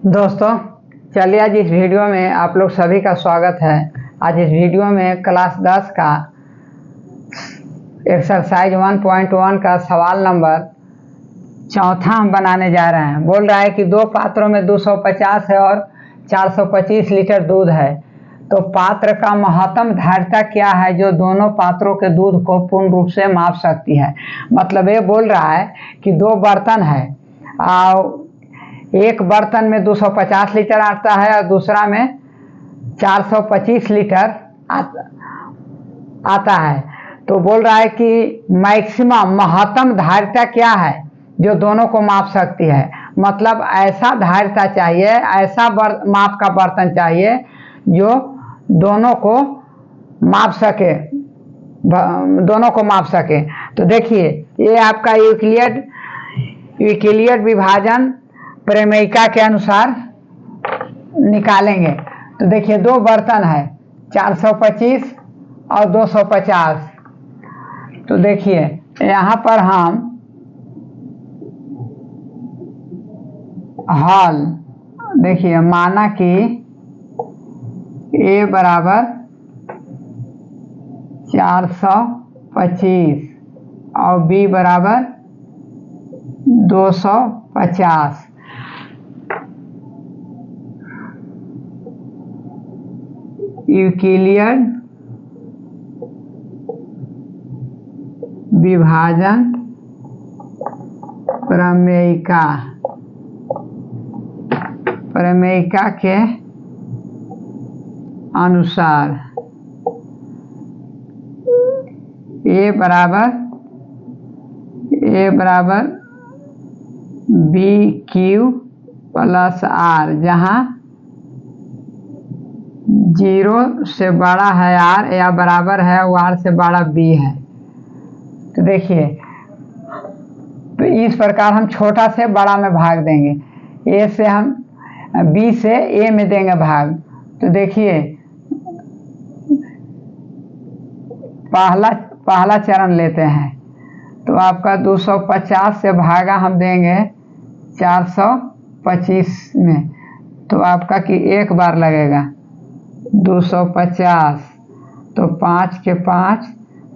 दोस्तों, चलिए आज इस वीडियो में आप लोग सभी का स्वागत है। आज इस वीडियो में क्लास 10 का एक्सरसाइज 1.1 का सवाल नंबर 4 हम बनाने जा रहे हैं। बोल रहा है कि दो पात्रों में 250 है और 425 लीटर दूध है, तो पात्र का महत्तम धारिता क्या है जो दोनों पात्रों के दूध को पूर्ण रूप से माप सकती है। मतलब ये बोल रहा है कि दो बर्तन है और एक बर्तन में 250 लीटर आता है और दूसरा में 425 लीटर आता है। तो बोल रहा है कि मैक्सिमम महत्तम धारिता क्या है जो दोनों को माप सकती है। मतलब ऐसा धारिता चाहिए, ऐसा माप का बर्तन चाहिए जो दोनों को माप सके, तो देखिए ये आपका यूक्लिड विभाजन प्रमेयिका के अनुसार निकालेंगे। तो देखिए दो बर्तन है 425 और 250। तो देखिए यहाँ पर हम हल देखिए माना कि A बराबर 425 और B बराबर 250। यूक्लिड विभाजन प्रमेयिका के अनुसार A बराबर BQ प्लस R, जहाँ 0 से बड़ा है R या बराबर है R से बड़ा B है। तो देखिए तो इस प्रकार हम छोटा से बड़ा में भाग देंगे। A से हम B से A में देंगे भाग। तो देखिए पहला चरण लेते हैं। तो आपका 250 से भागा हम देंगे 425 में, तो आपका कि एक बार लगेगा 250। तो 5 के 5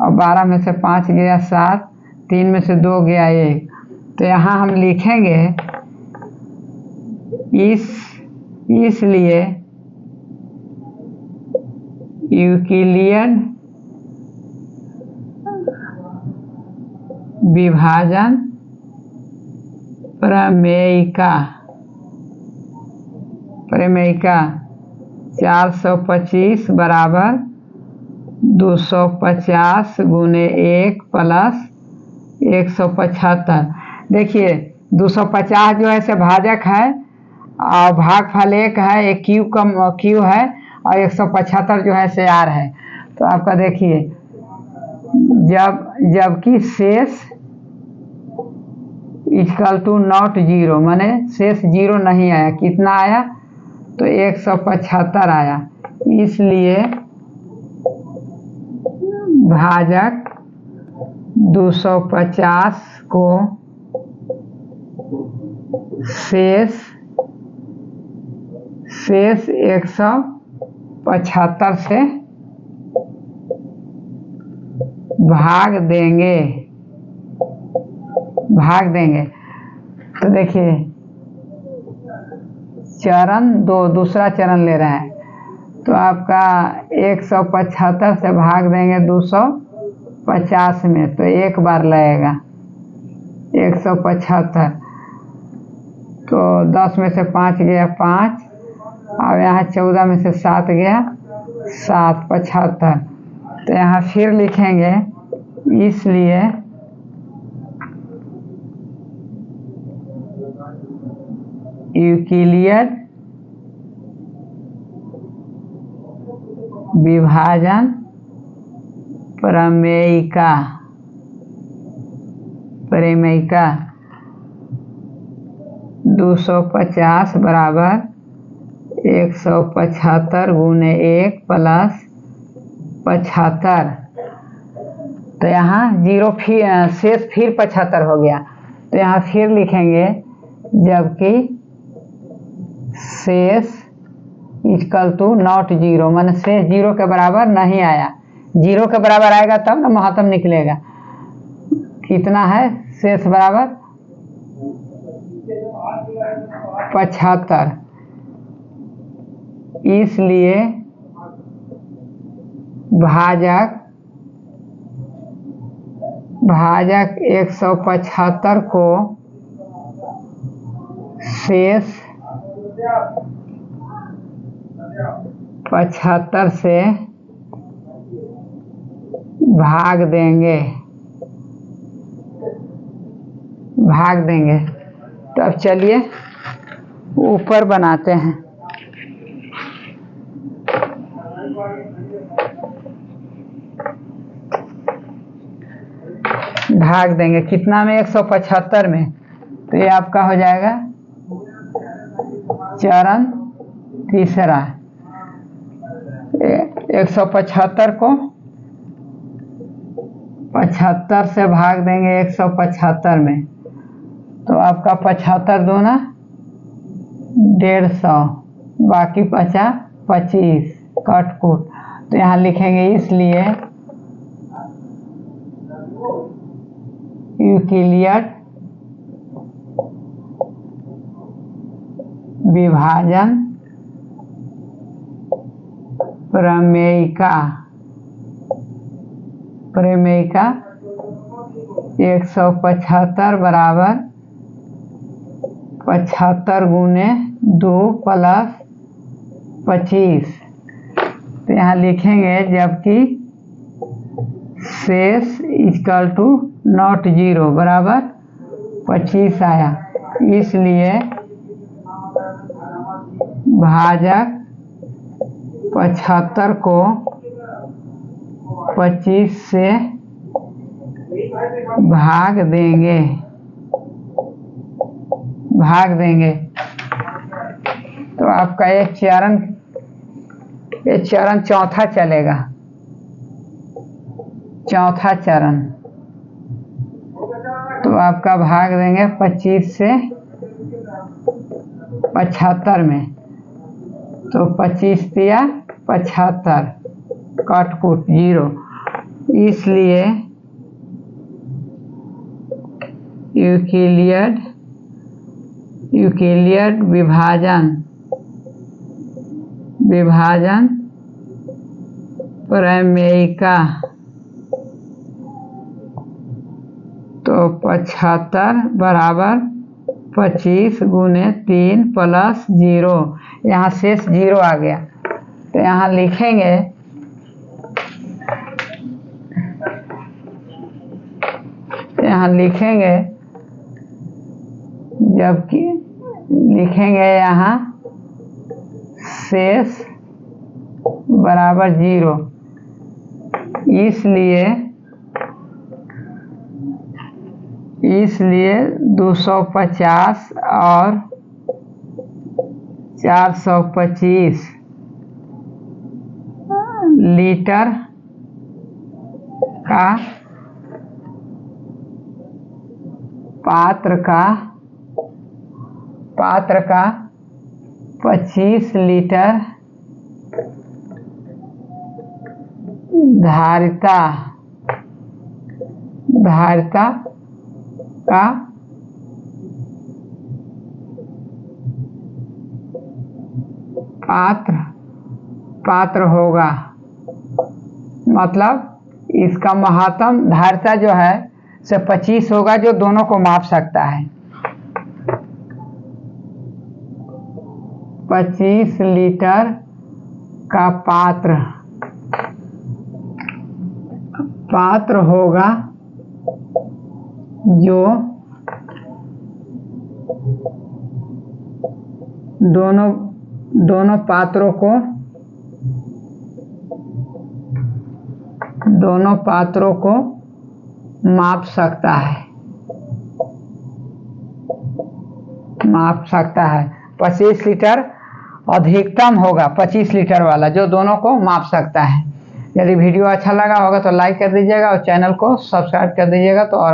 और 12 में से 5 गया 7, 3 में से 2 गया 1। तो यहाँ हम लिखेंगे इसलिए यूक्लिड विभाजन प्रमेयिका 425 बराबर 250 गुने 1 प्लस 175। देखिए 250 जो है से भाजक है और भागफल 1 है, एक क्यू है और 175 जो है से आर है। तो आपका देखिए जबकि शेष इक्वल टू नॉट 0, माने शेष 0 नहीं आया। कितना आया? तो 175 आया। इसलिए भाजक 250 को शेष 175 से भाग देंगे। तो देखिए चरण 2 दूसरा चरण ले रहे हैं। तो आपका 175 से भाग देंगे 250 में, तो एक बार लगेगा 175। तो 10 में से 5 गया 5 और यहाँ 14 में से 7 गया 7, 75। तो यहाँ फिर लिखेंगे इसलिए यूक्लिड विभाजन प्रमेयिका 250 बराबर 175 गुने 1 प्लस 75। तो यहाँ 0 फिर शेष फिर 75 हो गया। तो यहाँ फिर लिखेंगे जबकि शेष इक्वल टू नॉट जीरो, माने शेष जीरो के बराबर नहीं आया। जीरो के बराबर आएगा तब ना महत्तम निकलेगा। कितना है शेष बराबर 75, इसलिए भाजक 175 को शेष 75 से भाग देंगे। तो अब चलिए ऊपर बनाते हैं। भाग देंगे कितना में 175 में, तो ये आपका हो जाएगा चरण तीसरा। 175 को 75 से भाग देंगे 175 में, तो आपका 75 दूना 150, बाकी बचा 25 कट कूट। तो यहाँ लिखेंगे इसलिए यूक्लिड विभाजन प्रमेयिका 175 बराबर 75 गुने 2 प्लस 25। तो यहाँ लिखेंगे जबकि शेष इक्वल टू नॉट जीरो बराबर 25 आया, इसलिए भाजक 75 को 25 से भाग देंगे। तो आपका ये चरण चौथा चलेगा। चौथा चरण तो आपका भाग देंगे 25 से 75 में, तो 25 दिया 75 कट कूट जीरो, इसलिए यूक्लिड विभाजन प्रमेयिका। तो 75 बराबर 25 गुने 3 प्लस 0, यहाँ शेष 0 आ गया। तो यहाँ लिखेंगे जबकि लिखेंगे यहाँ शेष बराबर 0, इसलिए 250 और 425 लीटर का पात्र का 25 लीटर धारिता का पात्र होगा। मतलब इसका महत्तम धारिता जो है से 25 होगा, जो दोनों को माप सकता है। 25 लीटर का पात्र होगा जो दोनों पात्रों को माप सकता है। 25 लीटर अधिकतम होगा, 25 लीटर वाला जो दोनों को माप सकता है। यदि वीडियो अच्छा लगा होगा तो लाइक कर दीजिएगा और चैनल को सब्सक्राइब कर दीजिएगा। तो और